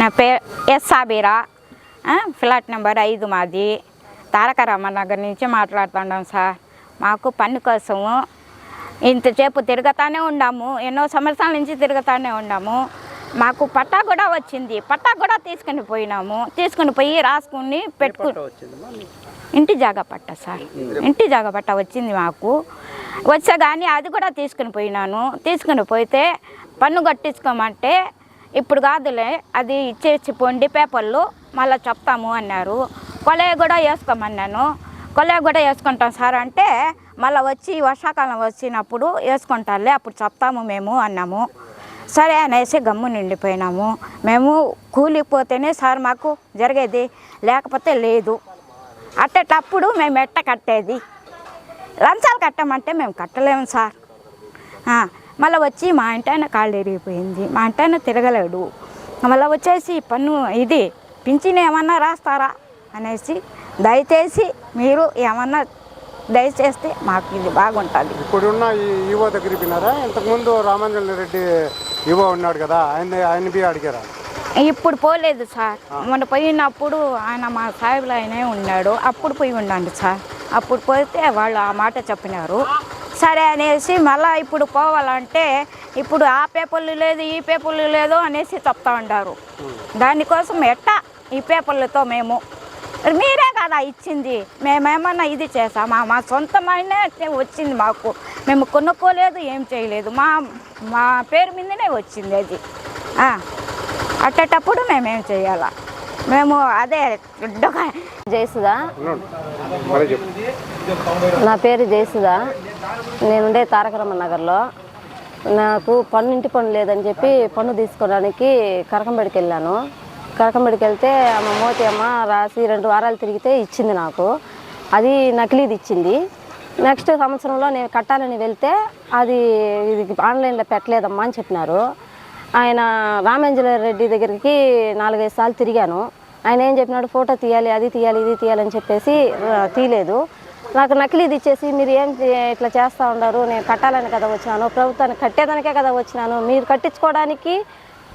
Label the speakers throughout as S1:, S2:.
S1: నా పేరు yes సాబీరా, flat number 5 మాది. తారక రామనగర్ నుంచి మాట్లాడుతున్నాం సార్. మాకు పన్ను కోసము ఇంతసేపు తిరుగుతానే ఉన్నాము, ఎన్నో సంవత్సరాల నుంచి తిరుగుతానే ఉన్నాము. మాకు పట్టా కూడా వచ్చింది, పట్టా కూడా తీసుకుని పోయి రాసుకుని ఇంటి జాగా పట్ట సార్, ఇంటి జాగా పట్ట వచ్చింది మాకు. వచ్చా కానీ అది కూడా తీసుకుని పోతే పన్ను కట్టించుకోమంటే ఇప్పుడు కాదులే అది ఇచ్చేసి పోండి పేపర్లు మళ్ళీ చెప్తాము అన్నారు. కొలయ కూడా వేసుకోమన్నాను, కొలయ కూడా వేసుకుంటాం సార్ అంటే మళ్ళీ వచ్చి వర్షాకాలం వచ్చినప్పుడు వేసుకుంటారులే అప్పుడు చెప్తాము మేము అన్నాము. సరే అనేసి గమ్ము నిండిపోయినాము. మేము కూలిపోతేనే సార్ మాకు జరిగేది, లేకపోతే లేదు. అట్టేటప్పుడు మేము ఎట్ట కట్టేది? లంచాలు కట్టమంటే మేము కట్టలేము సార్. మళ్ళీ వచ్చి మా ఇంటాయన కాళ్ళు ఎరిగిపోయింది, మా ఇంటాయన తిరగలేడు. మళ్ళీ వచ్చేసి పన్ను ఇది పింఛన్ ఏమన్నా రాస్తారా అనేసి దయచేసి మీరు ఏమన్నా దయచేస్తే మాకు ఇది బాగుంటుంది.
S2: ఇప్పుడున్న ఈవో దగ్గరికి పోయినారా? ఇంతకుముందు రామాంజనేయ రెడ్డి ఈవో ఉన్నాడు కదా, ఆయన పోయి అడిగారా?
S1: ఇప్పుడు పోలేదు సార్. మొన్న పోయినప్పుడు ఆయన మా సాహెబ్లో ఆయనే ఉన్నాడు, అప్పుడు పోయి ఉండండి సార్. అప్పుడు పోతే వాళ్ళు ఆ మాట చెప్పినారు. సరే అనేసి మళ్ళీ ఇప్పుడు పోవాలంటే ఇప్పుడు ఆ పేపర్లు లేదు ఈ పేపర్లు లేదు అనేసి చెప్తా ఉంటారు. దానికోసం ఎట్టా ఈ పేపర్లతో మేము మీరే కదా ఇచ్చింది, మేమేమన్నా ఇది చేసామా? మా సొంతమైనా వచ్చింది మాకు, మేము కొనుక్కోలేదు ఏం చేయలేదు, మా పేరు మీదనే వచ్చింది అది. అట్టేటప్పుడు మేమేం చేయాలా? మేము అదే
S3: జయసుధా, నా పేరు జయసుధా. నేనుండే తారక రామనగర్లో. నాకు ఇంటి పన్ను లేదని చెప్పి పన్ను తీసుకోవడానికి కరకంబడికి వెళ్ళాను. కరకంబడికి వెళ్తే అమ్మ మోతి అమ్మ రాసి 2 వారాలు తిరిగితే ఇచ్చింది నాకు. అది నకిలీది ఇచ్చింది. నెక్స్ట్ సంవత్సరంలో నేను కట్టాలని వెళ్తే ఇది ఆన్లైన్లో పెట్టలేదమ్మా అని చెప్పినారు. ఆయన రామాంజనేయ రెడ్డి దగ్గరికి 4-5 సార్లు తిరిగాను. ఆయన ఏం చెప్పినాడు, ఫోటో తీయాలి, అది తీయాలి, ఇది తీయాలని చెప్పేసి తీయలేదు. నాకు నకిలీది ఇచ్చేసి మీరు ఏం ఇట్లా చేస్తూ ఉన్నారు, నేను కట్టాలని కదా వచ్చినాను, ప్రభుత్వానికి కట్టేదానికే కదా వచ్చినాను, మీరు కట్టించుకోవడానికి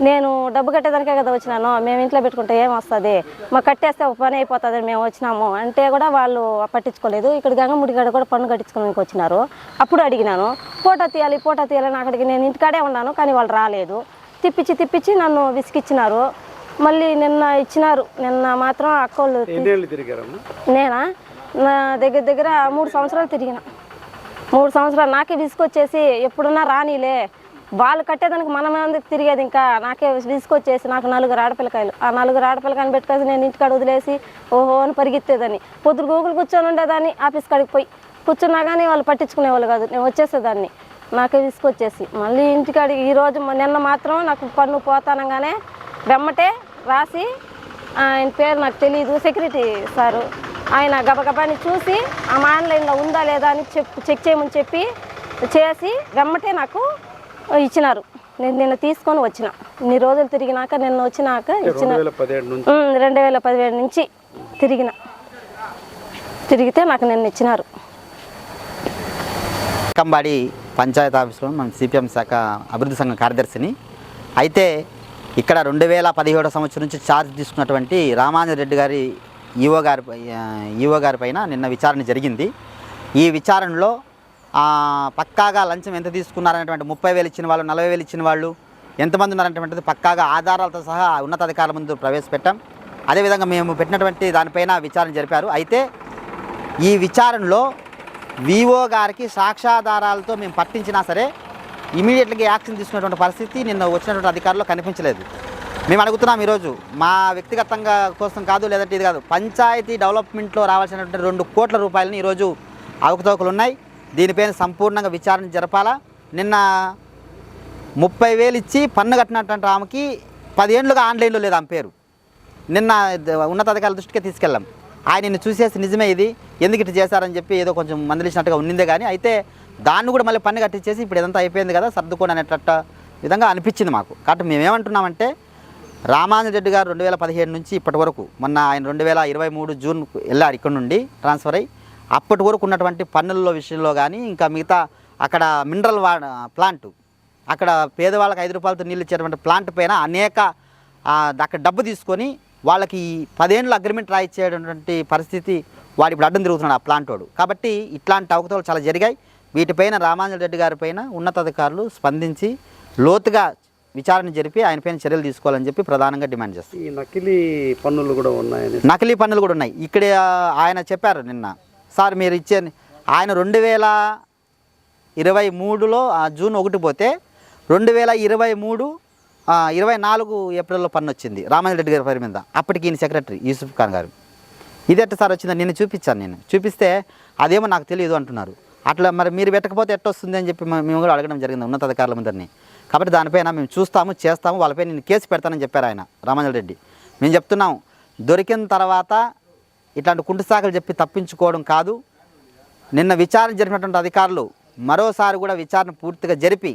S3: నేను డబ్బు కట్టేదానికే కదా వచ్చినాను, మేము ఇంట్లో పెట్టుకుంటే ఏం వస్తుంది, మాకు కట్టేస్తే ఒక పని అయిపోతుంది మేము వచ్చినాము అంటే కూడా వాళ్ళు పట్టించుకోలేదు. ఇక్కడ గంగముడి కాడ కూడా పన్ను కట్టించుకోవడానికి వచ్చినారు. అప్పుడు అడిగినాను, ఫోటో తీయాలని అక్కడికి నేను ఇంటికాడే ఉన్నాను కానీ వాళ్ళు రాలేదు. తిప్పించి నన్ను విసిగిచ్చినారు. మళ్ళీ నిన్న ఇచ్చినారు. నిన్న మాత్రం అక్కోళ్ళు నేనా నా దగ్గర 3 సంవత్సరాలు తిరిగిన. 3 సంవత్సరాలు నాకే విసుకొచ్చేసి ఎప్పుడున్నా రానిలే వాళ్ళు కట్టేదానికి మనం ఎందుకు తిరిగేది, ఇంకా నాకే విసుకొచ్చేసి నాకు 4 ఆడపిల్లకాయలు. ఆ 4 ఆడపిల్లకాయలు పెట్టుకొని నేను ఇంటికాడ వదిలేసి ఓహో అని పరిగెత్తేదాన్ని. పొద్దురు గూగులు కూర్చొని ఉండేదాన్ని, ఆఫీస్ కాడికి పోయి కూర్చున్నా కానీ వాళ్ళు పట్టించుకునేవాళ్ళు కాదు, నేను వచ్చేసేదాన్ని. నాకే విసుకొచ్చేసి మళ్ళీ ఇంటికాడికి ఈరోజు నిన్న మాత్రం నాకు పన్ను పోతానగానే వెమ్మటే రాసి, ఆయన పేరు నాకు తెలియదు, సెక్యూరిటీ సారు, ఆయన గబగబాని చూసి ఆన్లైన్లో ఉందా లేదా అని చెక్ చేయమని చెప్పి చేసి వెమ్మటే నాకు ఇచ్చినారు. నేను నిన్న తీసుకొని వచ్చిన. ఇన్ని రోజులు తిరిగినాక నిన్న వచ్చినాక ఇచ్చిన. 2017 నుంచి తిరిగితే నాకు నిన్న ఇచ్చినారు.
S4: కంబాడి పంచాయతీ ఆఫీస్లో మన సిపిఎం శాఖ అభివృద్ధి సంఘం కార్యదర్శిని. అయితే ఇక్కడ 2017 సంవత్సరం నుంచి ఛార్జ్ తీసుకున్నటువంటి రామాంజనేయ రెడ్డి గారి ఈవో గారి పైన నిన్న విచారణ జరిగింది. ఈ విచారణలో పక్కాగా లంచం ఎంత తీసుకున్నారనేటువంటి 30,000 ఇచ్చిన వాళ్ళు, 40,000 ఇచ్చిన వాళ్ళు ఎంతమంది ఉన్నారనేటువంటిది పక్కాగా ఆధారాలతో సహా ఉన్నతాధికారుల ముందు ప్రవేశపెట్టాం. అదేవిధంగా మేము పెట్టినటువంటి దానిపైన విచారణ జరిపారు. అయితే ఈ విచారణలో వివో గారికి సాక్ష్యాధారాలతో మేము పట్టించినా సరే ఇమీడియట్గా యాక్షన్ తీసుకున్నటువంటి పరిస్థితి నిన్న వచ్చినటువంటి అధికారులు కనిపించలేదు. మేము అడుగుతున్నాం ఈరోజు, మా వ్యక్తిగతంగా కోసం కాదు, లేదంటే ఇది కాదు, పంచాయతీ డెవలప్మెంట్లో రావాల్సినటువంటి 2 కోట్ల రూపాయలని ఈరోజు అవకతవకలు ఉన్నాయి. దీనిపైన సంపూర్ణంగా విచారణ జరపాలా. నిన్న 30,000 ఇచ్చి పన్ను కట్టినటువంటి ఆమెకి 10 ఏళ్ళుగా ఆన్లైన్లో లేదు ఆమె పేరు. నిన్న ఉన్నతాధికారుల దృష్టికి తీసుకెళ్ళాం. ఆయన్ని చూసేసి నిజమే ఇది ఎందుకు ఇట్లా చేశారని చెప్పి ఏదో కొంచెం మందలించినట్టుగా ఉన్నిందే కానీ, అయితే దాన్ని కూడా మళ్ళీ పన్ను కట్టించేసి ఇప్పుడు ఇదంతా అయిపోయింది కదా సర్దుకోని అనేటట్టు విధంగా అనిపించింది మాకు. కాబట్టి మేమేమంటున్నామంటే రామాంజనేయ రెడ్డి గారు 2017 నుంచి ఇప్పటి వరకు, మొన్న ఆయన 2023 జూన్ వెళ్ళారు ఇక్కడ నుండి ట్రాన్స్ఫర్ అయ్యి, అప్పటి వరకు ఉన్నటువంటి పన్నుల విషయంలో కానీ ఇంకా మిగతా అక్కడ మినరల్ ప్లాంట్, అక్కడ పేదవాళ్ళకి 5 రూపాయలతో నీళ్ళు ఇచ్చేటువంటి ప్లాంట్ పైన అనేక అక్కడ డబ్బు తీసుకొని వాళ్ళకి 10 ఏళ్ళు అగ్రిమెంట్ రాయించేటువంటి పరిస్థితి వాడు ఇప్పుడు అడ్డం తిరుగుతున్నాడు ఆ ప్లాంట్ వాడు. కాబట్టి ఇట్లాంటి అవకతవకలు చాలా జరిగాయి. వీటిపైన రామాంజన్ రెడ్డి గారి పైన ఉన్నతాధికారులు స్పందించి లోతుగా విచారణ జరిపి ఆయన పైన చర్యలు తీసుకోవాలని చెప్పి ప్రధానంగా డిమాండ్ చేస్తారు.
S2: ఈ నకిలీ పన్నులు కూడా ఉన్నాయని,
S4: నకిలీ పన్నులు కూడా ఉన్నాయి. ఇక్కడ ఆయన చెప్పారు నిన్న, సార్ మీరు ఇచ్చే ఆయన 2023లో జూన్ 1 పోతే 24 ఏప్రిల్లో పన్ను వచ్చింది రామాంజన్ రెడ్డి గారి పేరు మీద. అప్పటికి ఈయన సెక్రటరీ యూసుఫ్ ఖాన్ గారు. ఇదెట్ట సార్ వచ్చిందని నిన్ను చూపించాను. నేను చూపిస్తే అదేమో నాకు తెలియదు అంటున్నారు. అట్లా మరి మీరు పెట్టకపోతే ఎట్ట వస్తుంది అని చెప్పి మేము కూడా అడగడం జరిగింది ఉన్నతాధికారుల ముందరిని. కాబట్టి దానిపైన మేము చూస్తాము, చేస్తాము, వాళ్ళపై నేను కేసు పెడతానని చెప్పారు ఆయన రామాంజన్ రెడ్డి. మేము చెప్తున్నాం, దొరికిన తర్వాత ఇట్లాంటి కుంటుసాకులు చెప్పి తప్పించుకోవడం కాదు. నిన్న విచారణ జరిపినటువంటి అధికారులు మరోసారి కూడా విచారణ పూర్తిగా జరిపి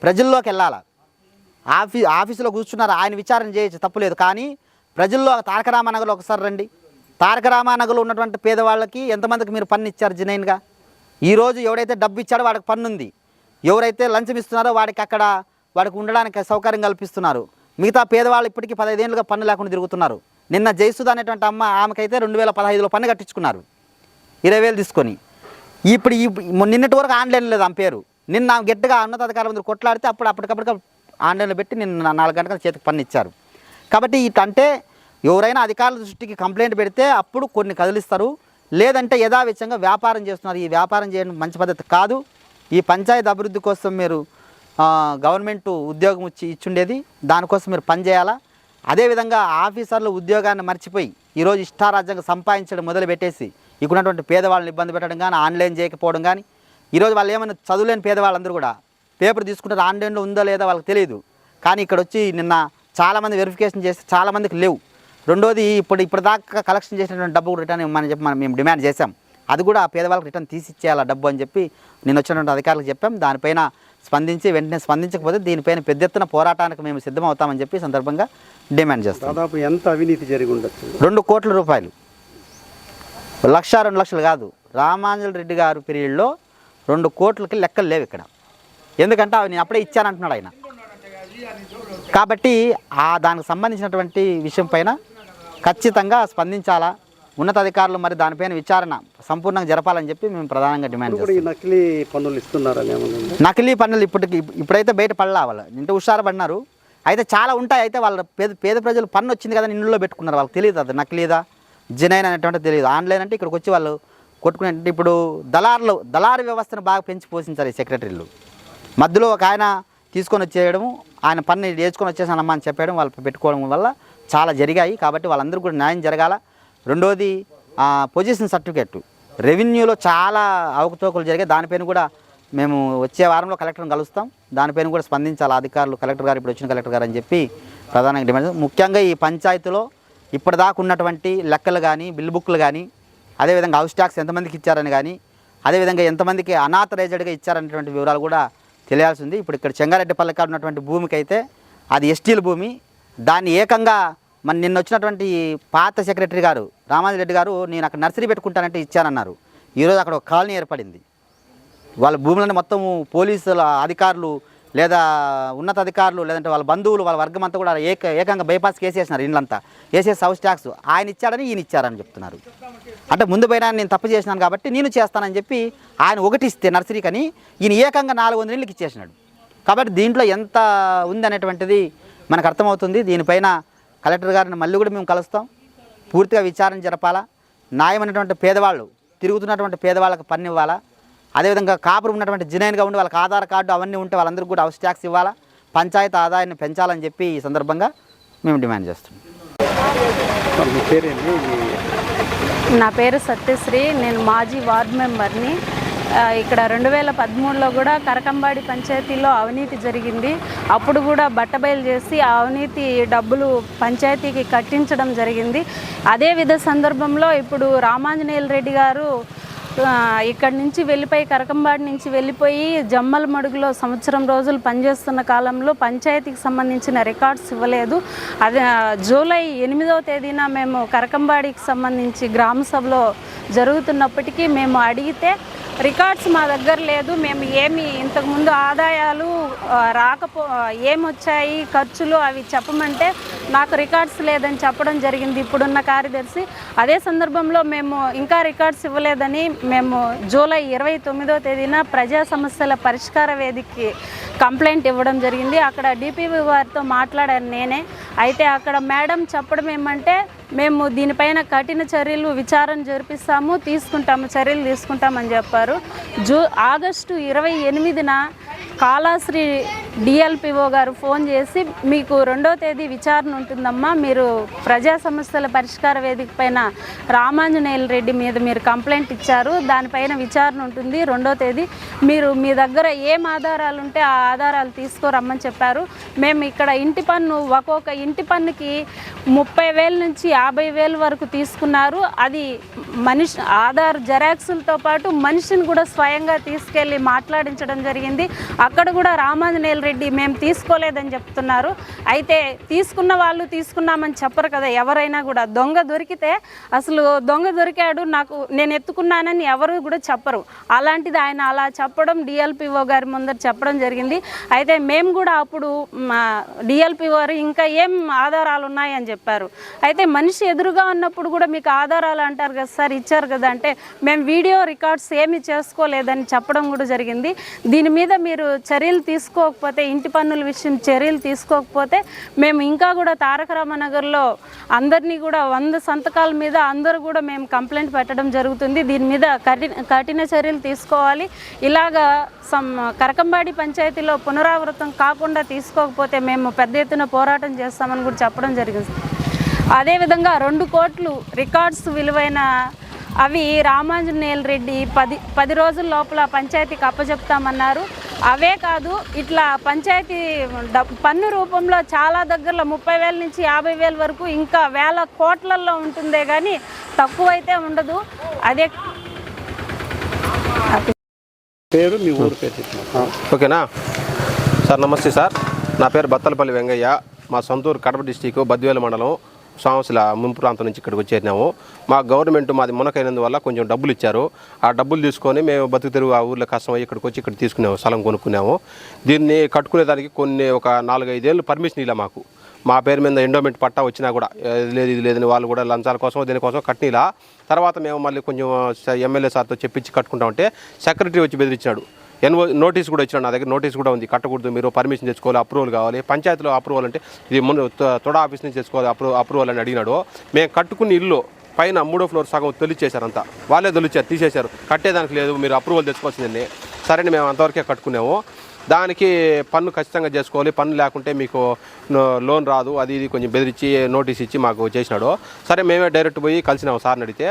S4: ప్రజల్లోకి వెళ్ళాలి. ఆఫీసులో కూర్చున్నారు, ఆయన విచారణ చేయొచ్చు, తప్పులేదు. కానీ ప్రజల్లో తారక రామానగర్లో ఒకసారి రండి. తారక రామానగర్లో ఉన్నటువంటి పేదవాళ్ళకి ఎంతమందికి మీరు పన్ను ఇచ్చారు జెన్యున్గా? ఈరోజు ఎవడైతే డబ్బు ఇచ్చాడో వాడికి పన్ను ఉంది. ఎవరైతే లంచం ఇస్తున్నారో వాడికి ఉండడానికి సౌకర్యం కల్పిస్తున్నారు. మిగతా పేదవాళ్ళు ఇప్పటికీ 15 ఏళ్ళుగా పన్ను లేకుండా తిరుగుతున్నారు. నిన్న జయసుధ అనేటువంటి అమ్మ, ఆమెకైతే 2015లో పన్ను కట్టించుకున్నారు 20,000 తీసుకొని. ఇప్పుడు నిన్నటి వరకు ఆన్లైన్ లేదు ఆమె పేరు. నిన్న గట్టిగా ఉన్నతాధికారుల ముందు కొట్లాడితే అప్పటికప్పుడు ఆన్లైన్లో పెట్టి నిన్న 4 గంటల చేతికి పన్ను ఇచ్చారు. కాబట్టి ఇటంటే ఎవరైనా అధికారుల దృష్టికి కంప్లైంట్ పెడితే అప్పుడు కొన్ని కదిలిస్తారు, లేదంటే యథావిధంగా వ్యాపారం చేస్తున్నారు. ఈ వ్యాపారం చేయడం మంచి పద్ధతి కాదు. ఈ పంచాయతీ అభివృద్ధి కోసం మీరు గవర్నమెంట్ ఉద్యోగం ఇచ్చుండేది, దానికోసం మీరు పనిచేయాలా. అదేవిధంగా ఆఫీసర్లు ఉద్యోగాన్ని మర్చిపోయి ఈరోజు ఇష్టారాజ్యంగా సంపాదించడం మొదలుపెట్టేసి ఇక్కడున్నటువంటి పేదవాళ్ళని ఇబ్బంది పెట్టడం కానీ, ఆన్లైన్ చేయకపోవడం కానీ. ఈరోజు వాళ్ళు ఏమైనా చదువులేని పేదవాళ్ళందరూ కూడా పేపర్ తీసుకుంటారు, ఆన్లైన్లో ఉందో లేదో వాళ్ళకి తెలియదు. కానీ ఇక్కడ వచ్చి నిన్న చాలామంది వెరిఫికేషన్ చేస్తే చాలామందికి లేవు. రెండోది ఇప్పటిదాకా కలెక్షన్ చేసినటువంటి డబ్బు రిటర్న్ ఇవ్వమని చెప్పి మేము డిమాండ్ చేశాం. అది కూడా ఆ పేదవాళ్ళకి రిటర్న్ తీసి ఇచ్చేయాలి డబ్బు అని చెప్పి నేను వచ్చినటువంటి అధికారులకు చెప్పాం. దానిపైన వెంటనే స్పందించకపోతే దీనిపైన పెద్ద ఎత్తున పోరాటానికి మేము సిద్ధమవుతామని చెప్పి సందర్భంగా డిమాండ్ చేస్తాం.
S2: దాదాపు ఎంత అవినీతి జరిగి ఉండొచ్చు?
S4: 2 కోట్ల రూపాయలు, 1,00,000 2 లక్షలు కాదు. రామాంజన్ రెడ్డి గారు పీరియడ్లో 2 కోట్లకి లెక్కలు లేవు ఇక్కడ. ఎందుకంటే అవి నేను అప్పుడే ఇచ్చానంటున్నాడు ఆయన. కాబట్టి దానికి సంబంధించినటువంటి విషయం పైన ఖచ్చితంగా స్పందించాలా ఉన్నతాధికారులు. మరి దానిపైన విచారణ సంపూర్ణంగా జరపాలని చెప్పి మేము ప్రధానంగా డిమాండ్ చేస్తాం.
S2: నకిలీ పన్నులు ఇస్తున్నారని,
S4: నకిలీ పన్నులు ఇప్పుడైతే బయట పడలా, వాళ్ళు ఇంత హుషారు పడినారు. అయితే చాలా ఉంటాయి. అయితే వాళ్ళ పేద ప్రజలు పన్ను వచ్చింది కదా ఇంట్లో పెట్టుకున్నారు, వాళ్ళకి తెలియదు అది నకిలీదా జెన్యున్ అనేటువంటి తెలియదు. ఆన్లైన్ అంటే ఇక్కడికి వచ్చి వాళ్ళు కొట్టుకునే. ఇప్పుడు దళారు వ్యవస్థను బాగా పెంచి పోషించారు ఈ సెక్రటరీలు. మధ్యలో ఒక ఆయన తీసుకొని వచ్చేయడము, ఆయన పన్ను నేర్చుకొని వచ్చేసానమ్మా అని చెప్పడం, వాళ్ళు పెట్టుకోవడం వల్ల చాలా జరిగాయి. కాబట్టి వాళ్ళందరూ కూడా న్యాయం జరగాల. రెండోది పొజిషన్ సర్టిఫికెట్ రెవెన్యూలో చాలా అవకతవకలు జరిగాయి. దానిపైన కూడా మేము వచ్చే వారంలో కలెక్టర్ని కలుస్తాం. దానిపైన కూడా స్పందించాలి అధికారులు. కలెక్టర్ గారు ఇప్పుడు వచ్చిన కలెక్టర్ గారు అని చెప్పి ప్రధానంగా డిమాండ్. ముఖ్యంగా ఈ పంచాయతీలో ఇప్పటిదాకా ఉన్నటువంటి లెక్కలు కానీ, బిల్ బుక్లు కానీ, అదేవిధంగా హౌస్ ట్యాక్స్ ఎంతమందికి ఇచ్చారని కానీ, అదేవిధంగా ఎంతమందికి అనాథరైజ్డ్గా ఇచ్చారనేటువంటి వివరాలు కూడా తెలియాల్సి ఉంది. ఇప్పుడు ఇక్కడ చెంగారెడ్డిపల్లి కాడ ఉన్నటువంటి భూమికి అయితే అది ఎస్టీల భూమి. దాన్ని ఏకంగా నిన్న వచ్చినటువంటి పాత సెక్రటరీ గారు రామాంజన్ రెడ్డి గారు నేను అక్కడ నర్సరీ పెట్టుకుంటానంటే ఇచ్చానన్నారు. ఈరోజు అక్కడ ఒక కాలనీ ఏర్పడింది. వాళ్ళ భూములను మొత్తం పోలీసుల అధికారులు లేదా ఉన్నతాధికారులు లేదంటే వాళ్ళ బంధువులు వాళ్ళ వర్గం అంతా కూడా ఏకంగా బైపాస్ కేసు వేసినారు. ఇండ్లంతా వేసేసి హౌస్ ట్యాక్స్ ఆయన ఇచ్చాడని ఈయన ఇచ్చారని చెప్తున్నారు. అంటే ముందు పైన నేను తప్పు చేసినాను కాబట్టి నేను చేస్తానని చెప్పి ఆయన ఒకటి ఇస్తే నర్సరీకని ఈయన ఏకంగా 400 ఇళ్ళకి ఇచ్చేసినాడు. కాబట్టి దీంట్లో ఎంత ఉంది అనేటువంటిది మనకు అర్థమవుతుంది. దీనిపైన కలెక్టర్ గారిని మళ్ళీ కూడా మేము కలుస్తాం. పూర్తిగా విచారణ జరపాలా. న్యాయమైనటువంటి పేదవాళ్ళు తిరుగుతున్నటువంటి పేదవాళ్ళకి పన్ను ఇవ్వాలా. అదేవిధంగా కాపురు ఉన్నటువంటి జెన్యున్గా ఉండి వాళ్ళకి ఆధార్ కార్డు అవన్నీ ఉంటే వాళ్ళందరికీ కూడా హౌస్ ట్యాక్స్ ఇవ్వాలా. పంచాయతీ ఆదాయాన్ని పెంచాలని చెప్పి ఈ సందర్భంగా మేము డిమాండ్ చేస్తున్నాం.
S5: నా పేరు సత్యశ్రీ, నేను మాజీ వార్డు మెంబర్ని. ఇక్కడ 2013లో కూడా కరకంబాడి పంచాయతీలో అవినీతి జరిగింది. అప్పుడు కూడా బట్టబయలు చేసి ఆ అవినీతి డబ్బులు పంచాయతీకి కట్టించడం జరిగింది. అదే సందర్భంలో ఇప్పుడు రామాంజనేయులు రెడ్డి గారు ఇక్కడి నుంచి వెళ్ళిపోయి కరకంబాడి నుంచి వెళ్ళిపోయి జమ్మల మడుగులో సంవత్సరం రోజులు పనిచేస్తున్న కాలంలో పంచాయతీకి సంబంధించిన రికార్డ్స్ ఇవ్వలేదు. అదే జూలై 8వ తేదీన మేము కరకంబాడికి సంబంధించి గ్రామ సభలో జరుగుతున్నప్పటికీ మేము అడిగితే రికార్డ్స్ మా దగ్గర లేదు, మేము ఏమి ఇంతకుముందు ఆదాయాలు ఏమొచ్చాయి ఖర్చులు అవి చెప్పమంటే నాకు రికార్డ్స్ లేదని చెప్పడం జరిగింది ఇప్పుడున్న కార్యదర్శి. అదే సందర్భంలో మేము ఇంకా రికార్డ్స్ ఇవ్వలేదని మేము జూలై 29వ తేదీన ప్రజా సమస్యల పరిష్కార వేదికకి కంప్లైంట్ ఇవ్వడం జరిగింది. అక్కడ డిపివి వారితో మాట్లాడాను నేనే. అయితే అక్కడ మేడం చెప్పడం ఏమంటే, మేము దీనిపైన కఠిన చర్యలు విచారణ జరిపిస్తాము, చర్యలు తీసుకుంటామని చెప్పారు. ఆగస్టు 28న కాళాశ్రీ డిఎల్పిఓ గారు ఫోన్ చేసి, మీకు 2వ తేదీ విచారణ ఉంటుందమ్మా, మీరు ప్రజా సమస్యల పరిష్కార వేదిక పైన రామాంజనేయులు రెడ్డి మీద మీరు కంప్లైంట్ ఇచ్చారు, దానిపైన విచారణ ఉంటుంది 2వ తేదీ, మీరు మీ దగ్గర ఏం ఆధారాలు ఉంటే ఆ ఆధారాలు తీసుకురమ్మని చెప్పారు. మేము ఇక్కడ ఇంటి పన్ను ఒక్కొక్క ఇంటి పన్నుకి 30,000 నుంచి 50,000 వరకు తీసుకున్నారు. అది ఆధార్ జెరాక్సులతో పాటు మనిషిని కూడా స్వయంగా తీసుకెళ్ళి మాట్లాడించడం జరిగింది. అక్కడ కూడా రామాంజనేయులు రెడ్డి మేము తీసుకోలేదని చెప్తున్నారు. అయితే తీసుకున్న వాళ్ళు తీసుకున్నామని చెప్పరు కదా ఎవరైనా కూడా. దొంగ దొరికితే అసలు దొంగ దొరికాడు నేను ఎత్తుకున్నానని ఎవరు కూడా చెప్పరు. అలాంటిది ఆయన అలా చెప్పడం డిఎల్పిఓ గారి ముందర చెప్పడం జరిగింది. అయితే మేము కూడా అప్పుడు డిఎల్పిఓ గారు ఇంకా ఏం ఆధారాలు ఉన్నాయని చెప్పారు. అయితే మనిషి ఎదురుగా ఉన్నప్పుడు కూడా మీకు ఆధారాలు అంటారు కదా సార్, ఇచ్చారు కదా అంటే, మేము వీడియో రికార్డ్స్ ఏమీ చేసుకోలేదని చెప్పడం కూడా జరిగింది. దీని మీద మీరు చర్యలు తీసుకోకపోతే, ఇంటి పన్నుల విషయం చర్యలు తీసుకోకపోతే మేము ఇంకా కూడా తారక రామనగర్లో అందరినీ కూడా 100 సంతకాల మీద అందరూ కూడా మేము కంప్లైంట్ పెట్టడం జరుగుతుంది. దీని మీద కఠిన చర్యలు తీసుకోవాలి. ఇలాగా కరకంబాడి పంచాయతీలో పునరావృతం కాకుండా తీసుకోకపోతే మేము పెద్ద ఎత్తున పోరాటం చేస్తామని కూడా చెప్పడం జరిగింది. అదేవిధంగా 2 కోట్లు రికార్డ్స్ విలువైన అవి రామాంజనేయులు రెడ్డి 10 రోజుల లోపల పంచాయతీకి అప్పచెప్తామన్నారు. అవే కాదు, ఇట్లా పంచాయతీ పన్ను రూపంలో చాలా దగ్గరలో 30,000 నుంచి 50,000 వరకు ఇంకా వేల కోట్లల్లో ఉంటుందే కానీ తక్కువైతే ఉండదు. అదే
S6: పేరు మీ ఊరు పేరు ఓకేనా సార్? నమస్తే సార్, నా పేరు బత్తలపల్లి వెంగయ్య. మా సొంతూరు కడప డిస్టిక్ బద్వేలు మండలం సంవత్సరాల ముంపు ప్రాంతం నుంచి ఇక్కడికి వచ్చేసినాము. మా గవర్నమెంట్ మాది మునకైనందువల్ల కొంచెం డబ్బులు ఇచ్చారు. ఆ డబ్బులు తీసుకొని మేము బతుకు తెరువు ఆ ఊర్లో కష్టం ఇక్కడికి వచ్చి ఇక్కడ తీసుకున్నాము, స్థలం కొనుక్కున్నాము. దీన్ని కట్టుకునేదానికి ఒక 4-5 ఏళ్ళు పర్మిషన్ ఇలా మాకు. మా పేరు మీద ఎండోమెంట్ పట్టా వచ్చినా కూడా ఇది లేదని వాళ్ళు కూడా లంచాల కోసం దీనికోసం కట్టినలా. తర్వాత మేము మళ్ళీ కొంచెం ఎమ్మెల్యే సార్తో చెప్పించి కట్టుకుంటామంటే సెక్రటరీ వచ్చి బెదిరించాడు. నోటీస్ కూడా ఇచ్చినాడు, నా దగ్గర నోటీస్ కూడా ఉంది. కట్టకూడదు, మీరు పర్మిషన్ తెచ్చుకోవాలి, అప్రూవల్ కావాలి. పంచాయతీలో అప్రూవల్ అంటే ఇది ముందు తొడ ఆఫీస్ నుంచి తెచ్చుకోవాలి అప్రూవల్ అని అడిగినాడు. మేము కట్టుకున్న ఇల్లు పైన 3వ ఫ్లోర్ సగం తొలిచేశారంతా, వాళ్ళే తొలిచారు, తీసేశారు. కట్టేదానికి లేదు, మీరు అప్రూవల్ తెచ్చుకోవాల్సిందండి. సరే మేము అంతవరకే కట్టుకున్నాము. దానికి పన్ను ఖచ్చితంగా చేసుకోవాలి, పన్ను లేకుంటే మీకు లోన్ రాదు, అది ఇది కొంచెం బెదిరించి నోటీస్ ఇచ్చి మాకు చేసినాడు. సరే మేమే డైరెక్ట్ పోయి కలిసినాము సార్ని అడిగితే,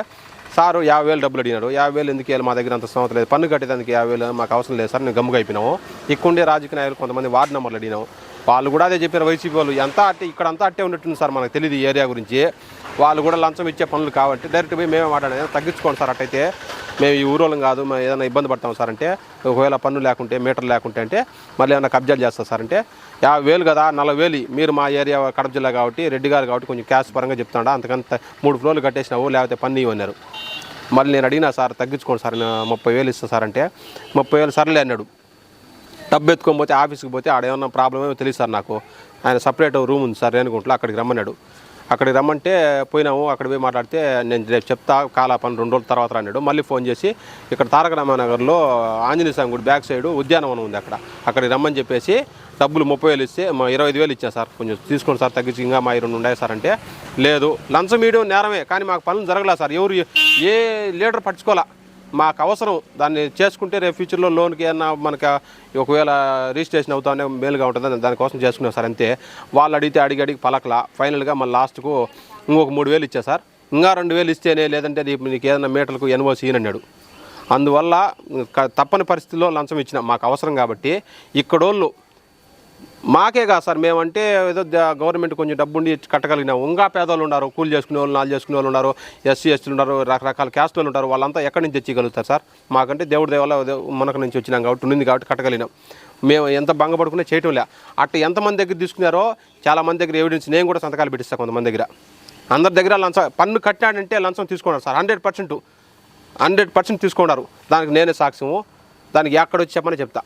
S6: సారు 50,000 డబ్బులు అడిగినాడు. 50,000 ఎందుకు ఇవ్వాలి, మా దగ్గర అంత స్థోమత లేదు, పన్ను కట్టేదానికి 50,000 మాకు అవసరం లేదు సార్, నేను గమ్ముగా అయిపోయినాము. ఇక్కడే రాజకీయ నాయకులు కొంతమంది వార్డు నెంబర్లు అడిగినాము, వాళ్ళు కూడా అదే చెప్పారు. వైసీపీ వాళ్ళు ఇక్కడ అంతా అట్టే ఉన్నట్టుంది సార్, మనకు తెలియదు ఈ ఏరియా గురించి. వాళ్ళు కూడా లంచం ఇచ్చే పనులు కాబట్టి డైరెక్ట్ పోయి మేమే మాట్లాడేది, తగ్గించుకోండి సార్, అట్టయితే మేము ఈ ఊరోళ్ళం కాదు, మేము ఏదైనా ఇబ్బంది పడతాం సార్ అంటే, ఒకవేళ పన్ను లేకుంటే మీటర్ లేకుంటే అంటే మళ్ళీ ఏమైనా కబ్జాలు చేస్తారు సార్ అంటే, 50,000 కదా 40,000 మీరు మా ఏరియా కడప జిల్లా కాబట్టి రెడ్డి గారు కాబట్టి కొంచెం క్యాష్ పరంగా చెప్తాడా, అంతకంత 3 ఫ్లోర్లు కట్టేసినావు లేకపోతే పన్ను ఇవ్వన్నారు. మళ్ళీ నేను అడిగినా సార్ తగ్గించుకోండి సార్, 30,000 ఇస్తాను సార్ అంటే 30,000 సర్లే అన్నాడు. డబ్బు ఎత్తుకొని పోతే ఆఫీస్కి పోతే ఆడేమన్నా ప్రాబ్లం ఏమో తెలియదు సార్ నాకు. ఆయన సపరేట్ రూమ్ ఉంది సార్ రేణుగుంటలో, అక్కడికి రమ్మన్నాడు. అక్కడికి రమ్మంటే పోయినాము. అక్కడ పోయి మాట్లాడితే నేను రేపు చెప్తా కాలా పని 2 రోజుల తర్వాత అన్నాడు. మళ్ళీ ఫోన్ చేసి ఇక్కడ తారక రామనగర్లో ఆంజనేయ స్వామి గుడి బ్యాక్ సైడ్ ఉద్యానవనం ఉంది, అక్కడికి రమ్మని చెప్పేసి డబ్బులు 30,000 ఇస్తే 25,000 ఇచ్చాను సార్, కొంచెం తీసుకోండి సార్ తగ్గించి, ఇంకా మా 2 ఉన్నాయి సార్ అంటే, లేదు లంచం మీడియం నేరమే కానీ మాకు పనులు జరగలేదు సార్, ఎవరు ఏ లీడర్ పట్టించుకోవాలా, మాకు అవసరం దాన్ని చేసుకుంటే రేపు ఫ్యూచర్లో లోన్కి ఏమన్నా మనకు ఒకవేళ రిజిస్ట్రేషన్ అవుతానే మేలుగా ఉంటుందని దానికోసం చేసుకున్నాం సార్ అంతే. వాళ్ళు అడిగితే అడిగి పలకలా. ఫైనల్గా మళ్ళీ లాస్ట్కు ఇంకొక 3,000 ఇచ్చా సార్, ఇంకా 2,000 ఇస్తేనే, లేదంటే నీకు ఏదైనా మీటర్లకు ఎన్ఓసి అన్నాడు. అందువల్ల తప్పని పరిస్థితుల్లో లంచం ఇచ్చిన మాకు అవసరం కాబట్టి. ఇక్కడోళ్ళు మాకే కాదు సార్, మేమంటే ఏదో గవర్నమెంట్ కొంచెం డబ్బుండి కట్టగలిగినాం. ఇంకా పేదవాళ్ళు ఉన్నారు, కూలి చేసుకునే వాళ్ళు, నాలు చేసుకునే వాళ్ళు ఉన్నారు, ఎస్సీ ఎస్టీలు ఉన్నారు, రకరకాల క్యాస్ట్ వాళ్ళు ఉంటారు. వాళ్ళంతా ఎక్కడి నుంచి తెచ్చగలుగుతారు సార్? మాకంటే దేవుడి దేవల్ల మనకు నుంచి వచ్చినాం కాబట్టి ఉంది కాబట్టి కట్టగలిగినాం. మేము ఎంత భంగపడుకునే చేయటం లే. అట్లా ఎంతమంది దగ్గర తీసుకున్నారో చాలామంది దగ్గర ఎవిడెన్స్, నేను కూడా సంతకాలు పెట్టిస్తాను కొంతమంది దగ్గర. అందరి దగ్గర లంచం, పన్ను కట్టినాడంటే లంచం తీసుకున్నారు సార్, 100% తీసుకున్నారు. దానికి నేనే సాక్ష్యము. దానికి ఎక్కడ వచ్చి చెప్పమని చెప్తా.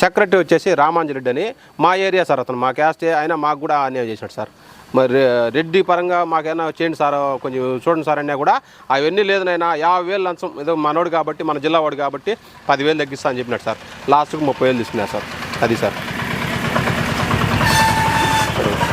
S6: సెక్రటరీ వచ్చేసి రామాంజరెడ్డి అని మా ఏరియా సార్, అతను మా క్యాస్టే, అయినా మాకు కూడా అన్యాయం చేశాడు సార్. మరి రెడ్డి పరంగా మాకేమైనా చేయండి సార్, కొంచెం చూడండి సార్ అన్నా కూడా అవన్నీ లేదు నైనా 50,000 లంచం, ఏదో మనోడు కాబట్టి మన జిల్లా వాడు కాబట్టి 10,000 తగ్గిస్తా అని చెప్పినాడు సార్. లాస్ట్కి 30,000 తీసుకున్నారు సార్. అది సార్.